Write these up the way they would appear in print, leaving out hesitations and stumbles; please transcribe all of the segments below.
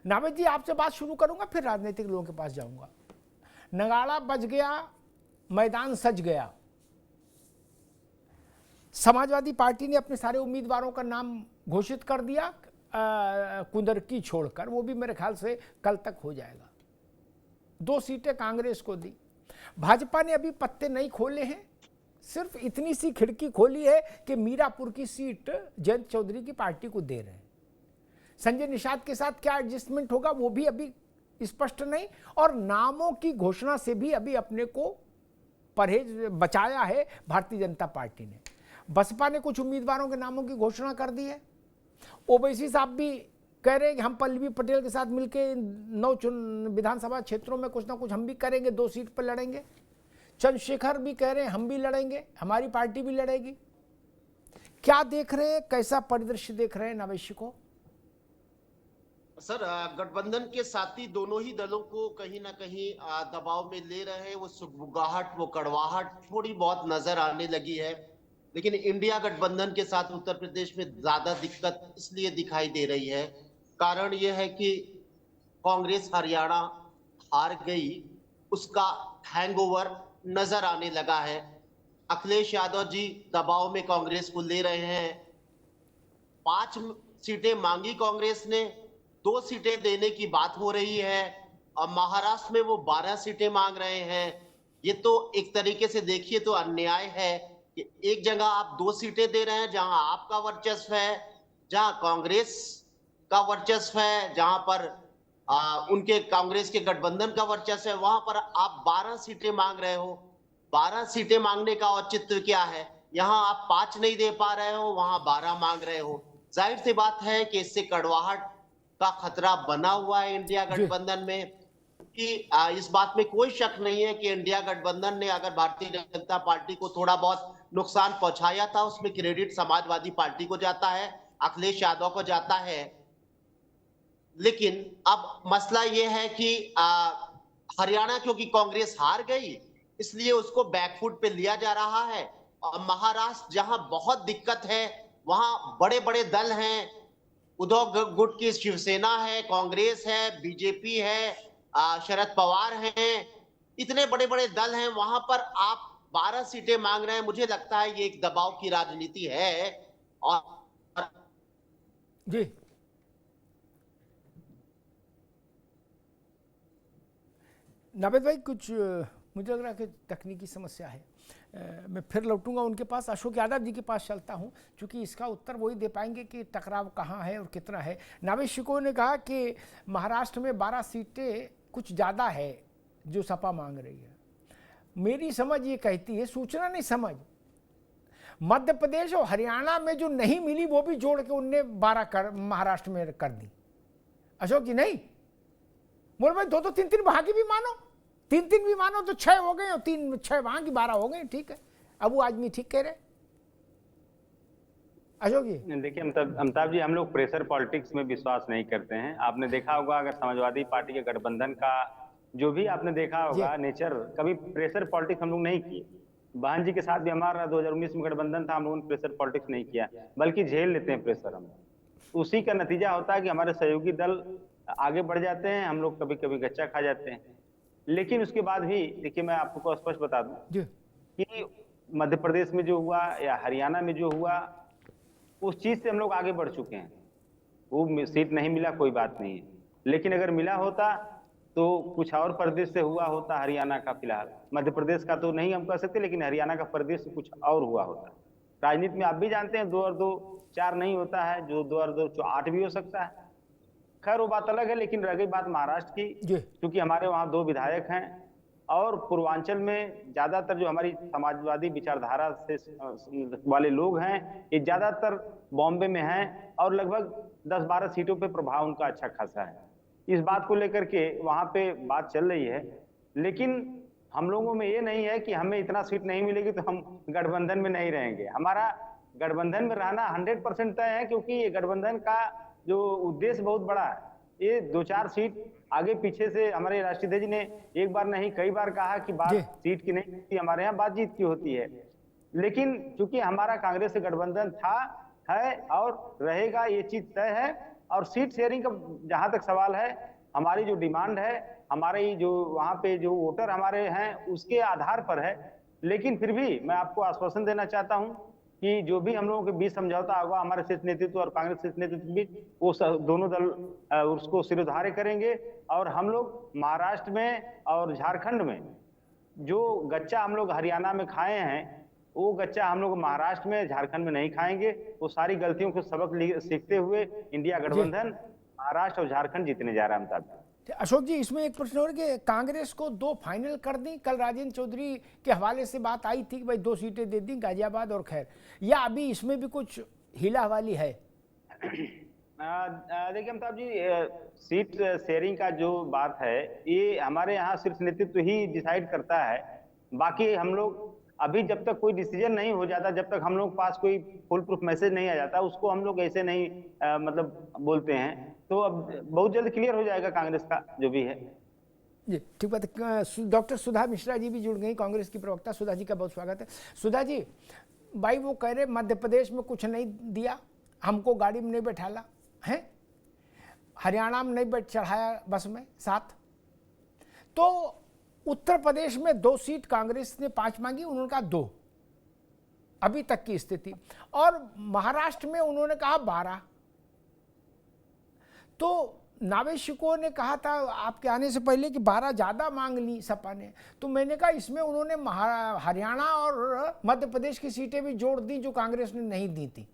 नावेद जी आपसे बात शुरू करूंगा, फिर राजनीतिक लोगों के पास जाऊंगा। नगाड़ा बज गया, मैदान सज गया। समाजवादी पार्टी ने अपने सारे उम्मीदवारों का नाम घोषित कर दिया, कुंदरकी छोड़कर, वो भी मेरे ख्याल से कल तक हो जाएगा। 2 सीटें कांग्रेस को दी। भाजपा ने अभी पत्ते नहीं खोले हैं, सिर्फ इतनी सी खिड़की खोली है कि मीरापुर की सीट जयंत चौधरी की पार्टी को दे रहे हैं। संजय निषाद के साथ क्या एडजस्टमेंट होगा वो भी अभी स्पष्ट नहीं, और नामों की घोषणा से भी अभी अपने को परहेज बचाया है भारतीय जनता पार्टी ने। बसपा ने कुछ उम्मीदवारों के नामों की घोषणा कर दी है। ओवैसी साहब भी कह रहे हैं कि हम पल्लवी पटेल के साथ मिलकर 9 विधानसभा क्षेत्रों में कुछ ना कुछ हम भी करेंगे, 2 सीट पर लड़ेंगे। चंद्रशेखर भी कह रहे हैं हम भी लड़ेंगे, हमारी पार्टी भी लड़ेगी। क्या देख रहे हैं, कैसा परिदृश्य देख रहे हैं नवेशी को? सर, गठबंधन के साथी दोनों ही दलों को कहीं ना कहीं दबाव में ले रहे हैं। वो सुगबुगाहट, वो कड़वाहट थोड़ी बहुत नजर आने लगी है। लेकिन इंडिया गठबंधन के साथ उत्तर प्रदेश में ज्यादा दिक्कत इसलिए दिखाई दे रही है, कारण यह है कि कांग्रेस हरियाणा हार गई, उसका हैंगओवर नजर आने लगा है। अखिलेश यादव जी दबाव में कांग्रेस को ले रहे हैं। 5 सीटें मांगी कांग्रेस ने, 2 सीटें देने की बात हो रही है, और महाराष्ट्र में वो 12 सीटें मांग रहे हैं। ये तो एक तरीके से देखिए तो अन्याय है कि एक जगह आप 2 सीटें दे रहे हैं जहां आपका वर्चस्व है, जहां कांग्रेस का वर्चस्व है, जहां पर उनके कांग्रेस के गठबंधन का वर्चस्व है, वहां पर आप 12 सीटें मांग रहे हो। 12 सीटें मांगने का औचित्य क्या है? यहाँ आप 5 नहीं दे पा रहे हो, वहां 12 मांग रहे हो। जाहिर सी बात है कि इससे कड़वाहट का खतरा बना हुआ है इंडिया गठबंधन में। कि इस बात में कोई शक नहीं है कि इंडिया गठबंधन ने अगर भारतीय जनता पार्टी को थोड़ा बहुत नुकसान पहुंचाया था, उसमें क्रेडिट समाजवादी पार्टी को जाता है, अखिलेश यादव को जाता है। लेकिन अब मसला यह है कि हरियाणा क्योंकि कांग्रेस हार गई, इसलिए उसको बैकफुट पे लिया जा रहा है। और महाराष्ट्र जहां बहुत दिक्कत है, वहां बड़े बड़े दल हैं, उद्धव गुट की शिवसेना है, कांग्रेस है, बीजेपी है, शरद पवार हैं, इतने बड़े बड़े दल हैं, वहां पर आप 12 सीटें मांग रहे हैं। मुझे लगता है ये एक दबाव की राजनीति है। और जी नावेद भाई, कुछ मुझे लग रहा है कि तकनीकी समस्या है। मैं फिर लौटूंगा उनके पास, अशोक यादव जी के पास चलता हूं, क्योंकि इसका उत्तर वही दे पाएंगे कि टकराव कहां है और कितना है। नावेद शिको ने कहा कि महाराष्ट्र में 12 सीटें कुछ ज़्यादा है जो सपा मांग रही है। मेरी समझ ये कहती है, सूचना नहीं समझ, मध्य प्रदेश और हरियाणा में जो नहीं मिली वो भी जोड़ के उनने 12 महाराष्ट्र में कर दी। अशोक जी नहीं बोल भाई, 2 3 3 वहां की भी मानो, 3 3 भी मानो तो 6 हो गए, और 3 6 वहां की 12 हो गए। ठीक है, अब वो आदमी ठीक कह रहे। अशोक जी देखिए अमिताभ जी, हम लोग प्रेशर पॉलिटिक्स में विश्वास नहीं करते हैं। आपने देखा होगा, अगर समाजवादी पार्टी के गठबंधन का जो भी आपने देखा होगा नेचर, कभी प्रेशर पॉलिटिक्स हम लोग नहीं किए। बहन जी के साथ भी हमारा 2019 में गठबंधन था, हम लोगों ने प्रेशर पॉलिटिक्स नहीं किया, बल्कि झेल लेते हैं प्रेशर हम। उसी का नतीजा होता है कि हमारे सहयोगी दल आगे बढ़ जाते हैं, हम लोग कभी कभी गच्चा खा जाते हैं। लेकिन उसके बाद भी देखिए, मैं आपको स्पष्ट बता दूं कि मध्य प्रदेश में जो हुआ या हरियाणा में जो हुआ, उस चीज से हम लोग आगे बढ़ चुके हैं। वो सीट नहीं मिला, कोई बात नहीं है, लेकिन अगर मिला होता तो कुछ और प्रदेश से हुआ होता हरियाणा का। फिलहाल मध्य प्रदेश का तो नहीं हम कह सकते, लेकिन हरियाणा का प्रदेश से कुछ और हुआ होता। राजनीति में आप भी जानते हैं 2 और 2 4 नहीं होता है, जो 2 और 2 8 भी हो सकता है। खैर वो बात अलग है। लेकिन रह गई बात महाराष्ट्र की, क्योंकि हमारे वहाँ 2 विधायक हैं, और पूर्वांचल में ज्यादातर जो हमारी समाजवादी विचारधारा से वाले लोग हैं, ये ज्यादातर बॉम्बे में हैं, और लगभग 10-12 सीटों पे प्रभाव उनका अच्छा खासा है। इस बात को लेकर के वहां पे बात चल रही है। लेकिन हम लोगों में ये नहीं है कि हमें इतना सीट नहीं मिलेगी तो हम गठबंधन में नहीं रहेंगे। हमारा गठबंधन में रहना 100% तय है, क्योंकि ये गठबंधन का जो उद्देश्य बहुत बड़ा है। ये 2-4 सीट आगे पीछे से हमारे राष्ट्रीय अध्यक्ष जी ने एक बार नहीं कई बार कहा कि बात सीट की नहीं होती, हमारे यहाँ बातचीत की होती है। लेकिन चूंकि हमारा कांग्रेस से गठबंधन था, है और रहेगा, ये चीज तय है। और सीट शेयरिंग का जहां तक सवाल है, हमारी जो डिमांड है, हमारे जो वहां पे जो वोटर हमारे हैं उसके आधार पर है। लेकिन फिर भी मैं आपको आश्वासन देना चाहता हूं कि जो भी हम लोगों के बीच समझौता होगा हमारे शीर्ष नेतृत्व और कांग्रेस शीर्ष नेतृत्व के बीच, वो दोनों दल उसको सिरोधार्य करेंगे। और हम लोग महाराष्ट्र में और झारखंड में जो गच्चा हम लोग हरियाणा में खाए हैं, वो गच्चा हम लोग महाराष्ट्र में झारखंड में नहीं खाएंगे। वो सारी गलतियों को सबक सीखते हुए इंडिया गठबंधन महाराष्ट्र और झारखंड जीतने जा रहा है। अमिताभ, अशोक जी, इसमें एक प्रश्न और कि कांग्रेस को 2 फाइनल कर दी। कल राजेंद्र चौधरी के हवाले से बात आई थी कि भाई 2 सीटें दे दी, गाजियाबाद और खैर, या अभी इसमें भी कुछ हीला हवाली है? देखिए अमिताभ जी, सीट शेयरिंग का जो बात है ये हमारे यहाँ शीर्ष नेतृत्व ही डिसाइड करता है। बाकी हम लोग अभी जब तक कोई डिसीजन नहीं हो जाता, जब तक हम लोग पास कोई फुल प्रूफ मैसेज नहीं आ जाता, उसको हम लोग ऐसे नहीं मतलब बोलते हैं। तो अब बहुत जल्द क्लियर हो जाएगा कांग्रेस का जो भी है। जी ठीक बात है। डॉक्टर सुधा मिश्रा जी भी जुड़ गई, कांग्रेस की प्रवक्ता। सुधा जी का बहुत स्वागत है। सुधा जी, भाई वो कह रहे मध्य प्रदेश में कुछ नहीं दिया, हमको गाड़ी में नहीं बैठाला है, हरियाणा में नहीं चढ़ाया बस में साथ। तो उत्तर प्रदेश में 2 सीट कांग्रेस ने 5 मांगी, उन्होंने कहा 2 अभी तक की स्थिति, और महाराष्ट्र में उन्होंने कहा 12। तो नावेशिकों ने कहा था आपके आने से पहले कि 12 ज़्यादा मांग ली सपा ने। तो मैंने कहा इसमें उन्होंने हरियाणा और मध्य प्रदेश की सीटें भी जोड़ दी जो कांग्रेस ने नहीं दी थी।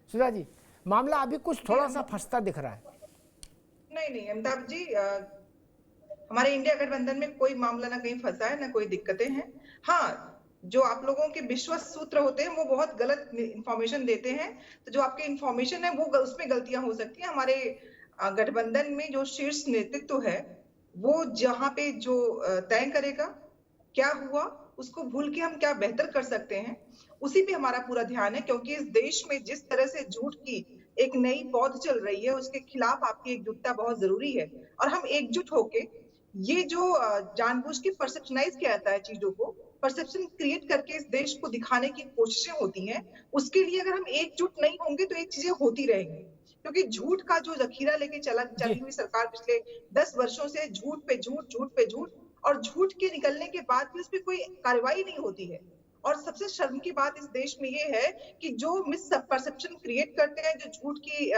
सुधा जी, मामला अभी कुछ थोड़ा सा फंसता दिख रहा है। नहीं अमिताभ जी, हमारे इंडिया गठबंधन में कोई मामला ना कहीं फंसा है, ना कोई दिक्कतें हैं। हाँ, जो आप लोगों के विश्वास सूत्र होते हैं वो बहुत गलत इंफॉर्मेशन देते हैं। तो जो आपके इंफॉर्मेशन है वो उसमें गलतियां हो सकती हैं। हमारे गठबंधन में जो शीर्ष नेतृत्व है वो जहां पे जो तय करेगा क्या हुआ, उसको भूल के हम क्या बेहतर कर सकते हैं, उसी पे हमारा पूरा ध्यान है। क्योंकि इस देश में जिस तरह से झूठ की एक नई पौध चल रही है, उसके खिलाफ आपकी एकजुटता बहुत जरूरी है। और हम एकजुट होके ये जो जानबूझ के परसेप्शनाइज किया जाता है, चीजों को परसेप्शन क्रिएट करके इस देश को दिखाने की कोशिशें होती हैं, उसके लिए अगर हम एकजुट नहीं होंगे तो ये चीजें होती रहेंगी। क्योंकि झूठ का जो जखीरा लेके चली हुई सरकार पिछले 10 वर्षों से झूठ पे झूठ, और झूठ के निकलने के बाद भी उस पर कोई कार्रवाई नहीं होती है। और सबसे शर्म की बात इस देश में ये है कि जो मिस परसेप्शन क्रिएट करते हैं, जो झूठ की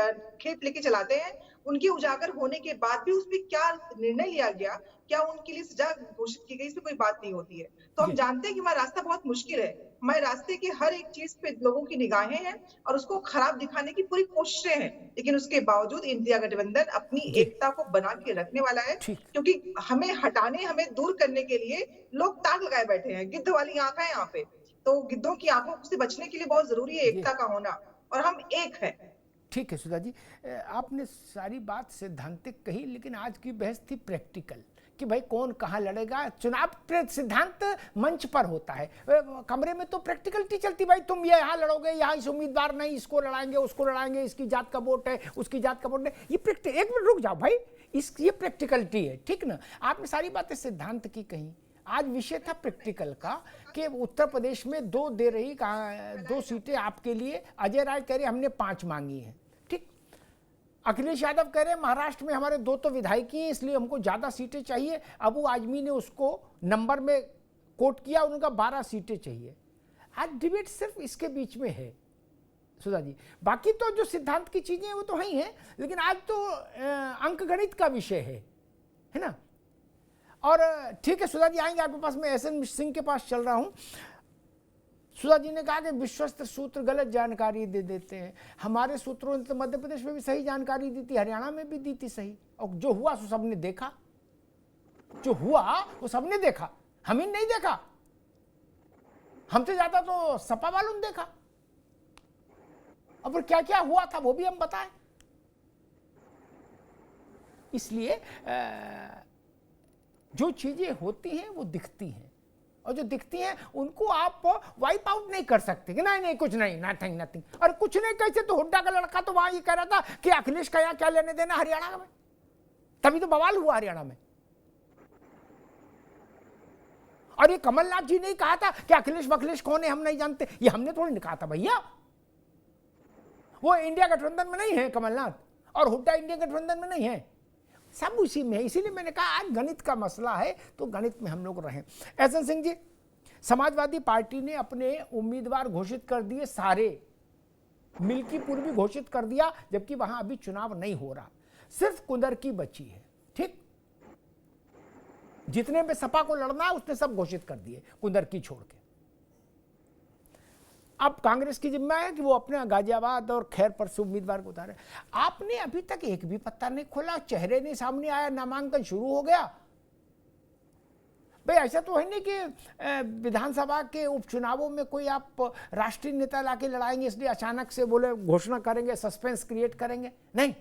खेप लेके चलाते हैं, उनके उजागर होने के बाद भी उस पर क्या निर्णय लिया गया, क्या उनके लिए सजा घोषित की गई, इस पर कोई बात नहीं होती है। तो हम जानते हैं कि हमारा रास्ता बहुत मुश्किल है, हमारे रास्ते के हर एक चीज पे लोगों की निगाहें हैं और उसको खराब दिखाने की पूरी कोशिशें हैं। लेकिन उसके बावजूद इंडिया गठबंधन अपनी एकता को बना के रखने वाला है। क्योंकि हमें हटाने, हमें दूर करने के लिए लोग ताक लगाए बैठे हैं, गिद्ध वाली आंख है यहाँ पे। तो गिद्धों की आंखों से बचने के लिए बहुत जरूरी है एकता का होना, और हम एक हैं। ठीक है सुधा जी, आपने सारी बात सैद्धांतिक कही, लेकिन आज की बहस थी प्रैक्टिकल कि भाई कौन कहाँ लड़ेगा। चुनाव सिद्धांत मंच पर होता है, कमरे में तो प्रैक्टिकलिटी चलती, भाई तुम ये यहाँ लड़ोगे, यहाँ इस उम्मीदवार नहीं, इसको लड़ाएंगे, उसको लड़ाएंगे, इसकी जात का वोट है, उसकी जात का वोट है। ये एक मिनट रुक जाओ भाई, ये प्रैक्टिकलिटी है, ठीक ना। आपने सारी बातें सिद्धांत की कही, आज विषय था प्रैक्टिकल का कि उत्तर प्रदेश में 2 दे रही, 2 सीटें आपके लिए। अजय राय कह रहे हमने 5 मांगी है, ठीक। अखिलेश यादव कह रहे महाराष्ट्र में हमारे 2 तो विधायकी हैं, इसलिए हमको ज़्यादा सीटें चाहिए। अबू आजमी ने उसको नंबर में कोट किया, उनका 12 सीटें चाहिए। आज डिबेट सिर्फ इसके बीच में है सुधा जी, बाकी तो जो सिद्धांत की चीज़ें हैं वो तो ही हैं, लेकिन आज तो अंकगणित का विषय है ना। और ठीक है सुधा जी, आएंगे आपके पास। मैं एसएन सिंह के पास चल रहा हूं। सुधा जी ने कहा कि विश्वस्त सूत्र गलत जानकारी दे देते हैं। हमारे सूत्रों ने तो मध्य प्रदेश में भी सही जानकारी दी थी, हरियाणा में भी दी थी सही, और जो हुआ सो सबने देखा, जो हुआ वो सबने देखा, हम ही नहीं देखा। हमसे ज्यादा तो सपा वालों ने देखा, और फिर क्या क्या हुआ था वो भी हम बताएं। इसलिए जो चीजें होती हैं वो दिखती हैं, और जो दिखती हैं उनको आप वाइप आउट नहीं कर सकते कि नहीं कुछ नहीं, नथिंग नथिंग। और कुछ नहीं कैसे, तो हुड्डा का लड़का तो वहां ये कह रहा था कि अखिलेश का यहाँ क्या लेने देना हरियाणा में, तभी तो बवाल हुआ हरियाणा में। और ये कमलनाथ जी ने कहा था कि अखिलेश वखिलेश कौन है हम नहीं जानते, ये हमने थोड़ी कहा था भैया। वो इंडिया गठबंधन में नहीं है कमलनाथ, और हुड्डा इंडिया गठबंधन में नहीं है, सब उसी में है। इसीलिए मैंने कहा आज गणित का मसला है तो गणित में हम लोग रहें। एहसन सिंह जी, समाजवादी पार्टी ने अपने उम्मीदवार घोषित कर दिए सारे, मिल्कीपुर भी घोषित कर दिया, जबकि वहां अभी चुनाव नहीं हो रहा, सिर्फ कुंदरकी बची है। ठीक, जितने में सपा को लड़ना है उसने सब घोषित कर दिए कुंदरकी छोड़ के। अब कांग्रेस की जिम्मा है कि वो अपने गाजियाबाद और खैरपुर से उम्मीदवार को उतारे। आपने अभी तक एक भी पत्ता नहीं खोला, चेहरे नहीं सामने आया, नामांकन शुरू हो गया। भाई ऐसा तो है नहीं कि विधानसभा के उपचुनावों में कोई आप राष्ट्रीय नेता लाके लड़ाएंगे इसलिए अचानक से बोले घोषणा करेंगे, सस्पेंस क्रिएट करेंगे, नहीं।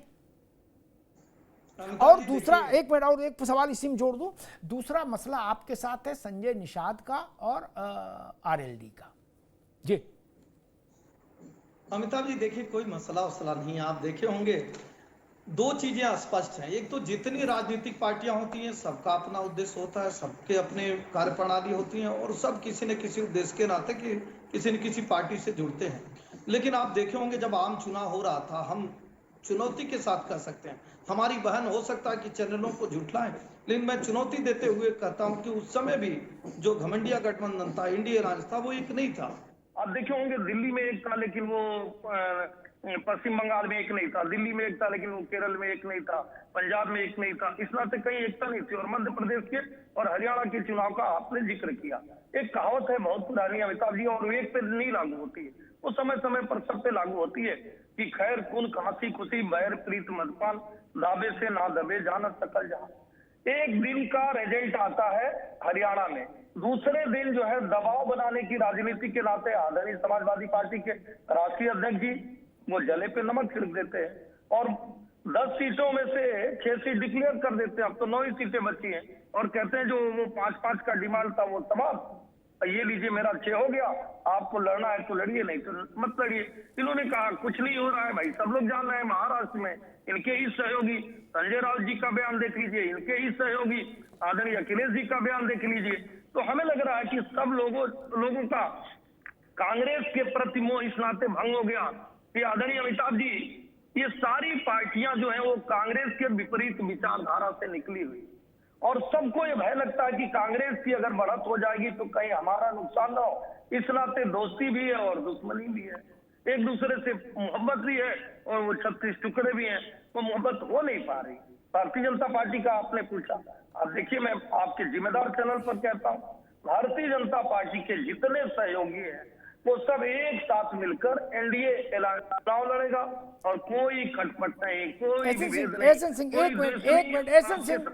और दूसरा, एक मिनट और एक सवाल इसी में जोड़ दूं, दूसरा मसला आपके साथ है संजय निषाद का और आरएलडी का। जी अमिताभ जी, देखिए कोई मसला वसला नहीं है। आप देखे होंगे दो चीजें स्पष्ट हैं। एक तो जितनी राजनीतिक पार्टियां होती हैं सबका अपना उद्देश्य होता है, सबके अपने कार्यप्रणाली होती हैं और सब किसी न किसी उद्देश्य के नाते कि किसी न किसी पार्टी से जुड़ते हैं। लेकिन आप देखे होंगे जब आम चुनाव हो रहा था, हम चुनौती के साथ कह सकते हैं, हमारी बहन हो सकता है कि चैनलों को झुठलाएं, लेकिन मैं चुनौती देते हुए कहता हूं कि उस समय भी जो घमंडिया गठबंधन था, इंडिया राज था, वो एक नहीं था। आप देखे होंगे दिल्ली में एक था लेकिन वो पश्चिम बंगाल में एक नहीं था, दिल्ली में एक था लेकिन वो केरल में एक नहीं था, पंजाब में एक नहीं था, इस नाते कहीं एकता नहीं थी। और मध्य प्रदेश के और हरियाणा के चुनाव का आपने जिक्र किया। एक कहावत है बहुत पुरानी अमिताभ जी, और वो एक पे नहीं लागू होती है, वो समय समय पर सब पे लागू होती है कि खैर कुन कांसी खुशी बैर प्रीत मदपान, दाबे से ना दबे जाना सकल जहां। एक दिन का रिजल्ट आता है हरियाणा में, दूसरे दिन जो है दबाव बनाने की राजनीति के नाते आदरणीय समाजवादी पार्टी के राष्ट्रीय अध्यक्ष जी वो जले पे नमक छिड़क देते हैं और 10 सीटों में से 6 सीट डिक्लेयर कर देते हैं। अब तो 9 ही सीटें बची हैं और कहते हैं जो वो 5-5 का डिमांड था वो समाप्त, ये लीजिए मेरा 6 हो गया, आपको लड़ना है तो लड़िए, नहीं तो मत लड़िए। इन्होंने कहा कुछ नहीं हो रहा है भाई, सब लोग जान रहे हैं। महाराष्ट्र में इनके ही सहयोगी संजय राउत जी का बयान देख लीजिए, इनके ही सहयोगी आदरणीय अखिलेश जी का बयान देख लीजिए। तो हमें लग रहा है कि सब लोगों का कांग्रेस के प्रति मोह इस नाते भंग हो गया कि आदरणीय अमिताभ जी, ये सारी पार्टियां जो है वो कांग्रेस के विपरीत विचारधारा से निकली हुई, और सबको ये भय लगता है कि कांग्रेस की अगर बढ़त हो जाएगी तो कहीं हमारा नुकसान ना हो। इस नाते दोस्ती भी है और दुश्मनी भी है, एक दूसरे से मोहब्बत भी है और वो 36 टुकड़े भी हैं, वो मोहब्बत हो नहीं पा रही। भारतीय जनता पार्टी का आपने पूछा, आप देखिए मैं आपके जिम्मेदार चैनल पर कहता हूँ, भारतीय जनता पार्टी के जितने सहयोगी हैं वो सब एक साथ मिलकर एनडीए चुनाव लड़ेगा और कोई खटपट नहीं, कोई विभेद नहीं। एहसन सिंह, एक मिनट एहसन सिंह,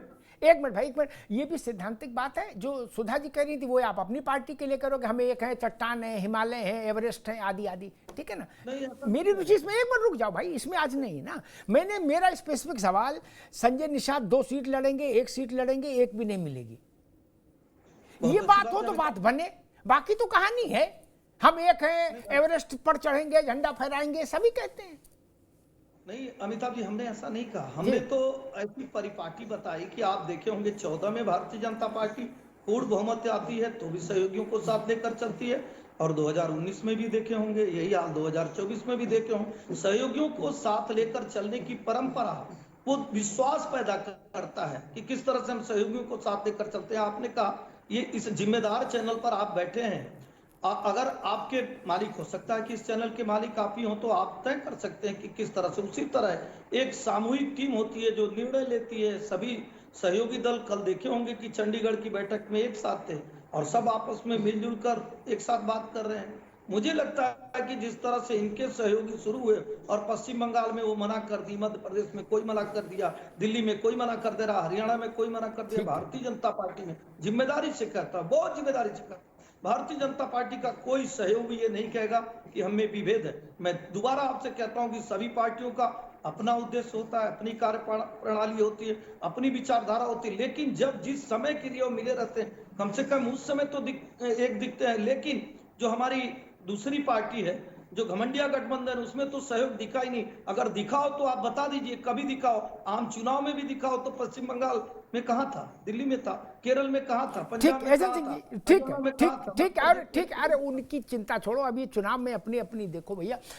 एक मिनट भाई, एक मिनट। ये भी सिद्धांतिक बात है जो सुधा जी कह रही थी, वो आप अपनी पार्टी के लिए करोगे, हमें एक है चट्टान है, हिमालय है, एवरेस्ट है, आदि आदि, ठीक है ना। मेरी रुचि इसमें, एक मिनट रुक जाओ भाई, इसमें आज नहीं ना। मेरा स्पेसिफिक सवाल, संजय निषाद 2 सीट लड़ेंगे, 1 सीट लड़ेंगे, 1 भी नहीं मिलेगी, ये बात हो तो बात बने, बाकी तो कहानी है। हम एक हैं, एवरेस्ट पर चढ़ेंगे, झंडा फहराएंगे, सभी कहते हैं। नहीं अमिताभ जी, हमने ऐसा नहीं कहा, हमने तो ऐसी परिपाटी बताई कि आप देखे होंगे 14 में भारतीय जनता पार्टी पूर्ण बहुमत आती है तो भी सहयोगियों को साथ लेकर चलती है, और 2019 में भी देखे होंगे यही हाल, 2024 में भी देखे होंगे। सहयोगियों को साथ लेकर चलने की परंपरा वो विश्वास पैदा करता है कि किस तरह से हम सहयोगियों को साथ लेकर चलते हैं। आपने कहा ये इस जिम्मेदार चैनल पर आप बैठे हैं, अगर आपके मालिक हो सकता है कि इस चैनल के मालिक आप ही हो तो आप तय कर सकते हैं कि किस तरह से। उसी तरह एक सामूहिक टीम होती है जो निर्णय लेती है, सभी सहयोगी दल कल देखे होंगे कि चंडीगढ़ की बैठक में एक साथ थे और सब आपस में मिलजुल कर एक साथ बात कर रहे हैं। मुझे लगता है कि जिस तरह से इनके सहयोगी शुरू हुए और पश्चिम बंगाल में वो मना कर दी, मध्य प्रदेश में कोई मना कर दिया, दिल्ली में कोई मना कर दे रहा, हरियाणा में कोई मना कर दिया, भारतीय जनता पार्टी ने जिम्मेदारी से कहता, बहुत जिम्मेदारी से कहता, भारतीय जनता पार्टी का कोई सहयोगी ये नहीं कहेगा कि हम में विभेद है। मैं दोबारा आपसे कहता हूं कि सभी पार्टियों का अपना उद्देश्य होता है, अपनी कार्य प्रणाली होती है, अपनी विचारधारा होती है, लेकिन जब जिस समय के लिए वो मिले रहते हैं, कम से कम उस समय तो एक दिखते हैं। लेकिन जो हमारी दूसरी पार्टी है जो घमंडिया गठबंधन, उसमें तो सहयोग दिखा ही नहीं। अगर दिखाओ तो आप बता दीजिए, कभी दिखाओ, आम चुनाव में भी दिखाओ तो पश्चिम बंगाल में कहां था, दिल्ली में था, केरल में कहां था, पंजाब में कहां था, ठीक, अरे उनकी चिंता छोड़ो, अभी चुनाव में अपनी अपनी देखो भैया।